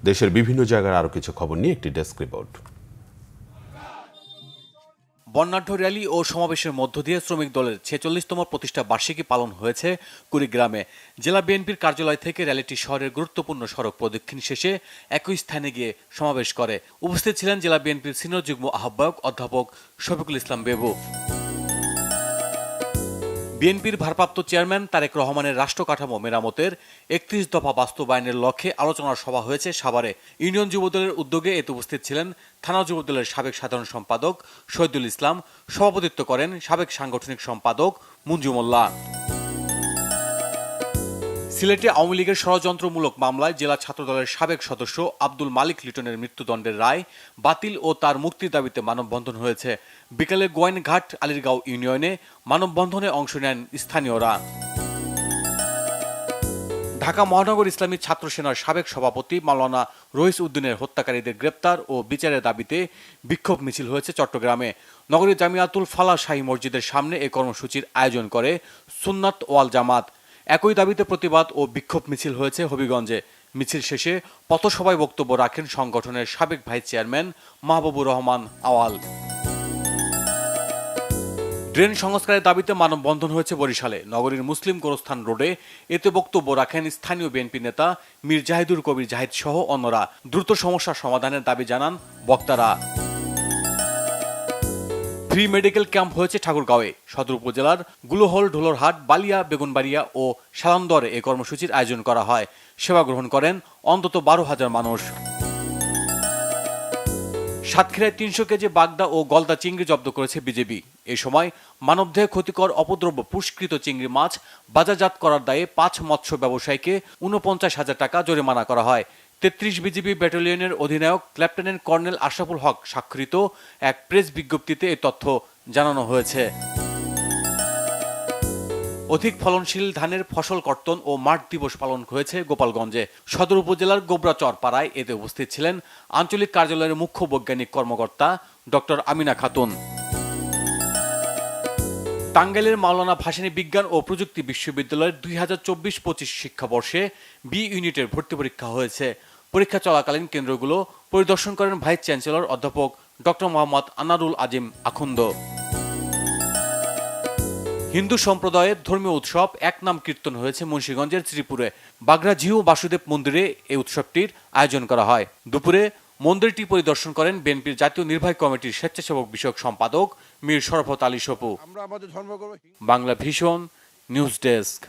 দেশের বিভিন্ন জায়গার আরও কিছু খবর নিয়ে একটি ডেস্ক রিপোর্ট। বর্ণাঢ্য র্যালি ও সমাবেশের মধ্য দিয়ে শ্রমিক দলের ৪৬তম প্রতিষ্ঠা বার্ষিকী পালন হয়েছে কুড়িগ্রামে। জেলা বিএনপির কার্যালয় থেকে র্যালিটি শহরের গুরুত্বপূর্ণ সড়ক প্রদক্ষিণ শেষে একই স্থানে গিয়ে সমাবেশ করে। উপস্থিত ছিলেন জেলা বিএনপির সিনিয়র যুগ্ম আহ্বায়ক অধ্যাপক শফিকুল ইসলাম বেবু। বিএনপির ভারপ্রাপ্ত চেয়ারম্যান তারেক রহমানের রাষ্ট্র কাঠামো মেরামতের ৩১ দফা বাস্তবায়নের লক্ষ্যে আলোচনা সভা হয়েছে সাভারে। ইউনিয়ন যুবদলের উদ্যোগে এতে উপস্থিত ছিলেন থানা যুবদলের সাবেক সাধারণ সম্পাদক শহীদুল ইসলাম, সভাপতিত্ব করেন সাবেক সাংগঠনিক সম্পাদক মঞ্জু মোল্লা। সিলেটে আওয়ামী লীগের ষড়যন্ত্রমূলক মামলায় জেলা ছাত্রদলের সাবেক সদস্য আব্দুল মালিক লিটনের মৃত্যুদণ্ডের রায় বাতিল ও তার মুক্তির দাবিতে মানববন্ধন হয়েছে। বিকেলে গোয়াইনঘাট আলীরগাঁও ইউনিয়নে মানববন্ধনে অংশ নেন স্থানীয়রা। ঢাকা মহানগর ইসলামী ছাত্র সেনার সাবেক সভাপতি মাওলানা রইস উদ্দিনের হত্যাকারীদের গ্রেপ্তার ও বিচারের দাবিতে বিক্ষোভ মিছিল হয়েছে চট্টগ্রামে। নগরীর জামিয়াতুল ফালাহ শাহী মসজিদের সামনে এই কর্মসূচির আয়োজন করে সুন্নাত ওয়াল জামাত। একই দাবিতে প্রতিবাদ ও বিক্ষোভ মিছিল হয়েছে হবিগঞ্জে। মিছিল শেষে পথসভায় বক্তব্য রাখেন সংগঠনের সাবেক ভাইস চেয়ারম্যান মাহবুবুর রহমান আওয়াল। ড্রেন সংস্কারের দাবিতে মানববন্ধন হয়েছে বরিশালে। নগরীর মুসলিম গোরস্থান রোডে এতে বক্তব্য রাখেন স্থানীয় বিএনপি নেতা মীর জাহিদুর কবির জাহিদ সহ অন্যরা। দ্রুত সমস্যা সমাধানের দাবি জানান বক্তারা। ফ্রি মেডিকেল ক্যাম্প হয়েছে ঠাকুরগাঁওয়ে। সদর উপজেলার গুলোহল, ঢোলরহাট, বালিয়া, বেগুনবাড়িয়া ও সালান্দরে এই কর্মসূচির আয়োজন করা হয়। সেবা গ্রহণ করেন অন্তত ১২,০০০ মানুষ। সাতক্ষীরায় ৩০০ কেজি বাগদা ও গলদা চিংড়ি জব্দ করেছে বিজেপি। এ সময় মানবদেহে ক্ষতিকর অপদ্রব্য পুরস্কৃত চিংড়ি মাছ বাজারজাত করার দায়ে ৫ মৎস্য ব্যবসায়ীকে ৪৯,০০০ টাকা জরিমানা করা হয়। ৩৩ বিজিবি ব্যাটালিয়নের অধিনায়ক লেফটেন্যান্ট কর্নেল আশরাফুল হক স্বাক্ষরিত এক প্রেস বিজ্ঞপ্তিতে এই তথ্য জানানো হয়েছে। অধিক ফলনশীল ধানের ফসল কর্তন ও মাঠ দিবস পালন হয়েছে গোপালগঞ্জে। সদর উপজেলার গোবরাচর পাড়ায় এতে উপস্থিত ছিলেন আঞ্চলিক কার্যালয়ের মুখ্য বৈজ্ঞানিক কর্মকর্তা ডক্টর আমিনা খাতুন। টাঙ্গাইলের মাওলানা ভাসানী বিজ্ঞান ও প্রযুক্তি বিশ্ববিদ্যালয়ের ২০২৪-২৫ শিক্ষাবর্ষে বি ইউনিটের ভর্তি পরীক্ষা হয়েছে। পরীক্ষা চলাকালীন কেন্দ্রগুলো পরিদর্শন করেন ভাইস চ্যান্সেলর অধ্যাপক ডক্টর মোহাম্মদ আনারুল আজিম আখুন্দ। হিন্দু সম্প্রদায়ের ধর্মীয় উৎসব এক নাম কীর্তন হয়েছে মুন্সিগঞ্জের শ্রীপুরে। বাগড়া জিউ বাসুদেব মন্দিরে এই উৎসবটির আয়োজন করা হয়। দুপুরে মন্দিরটি পরিদর্শন করেন বিএনপির জাতীয় নির্বাহী কমিটির স্বেচ্ছাসেবক বিষয়ক সম্পাদক Mir Sharafat Ali Sapu. Bangla vision news desk.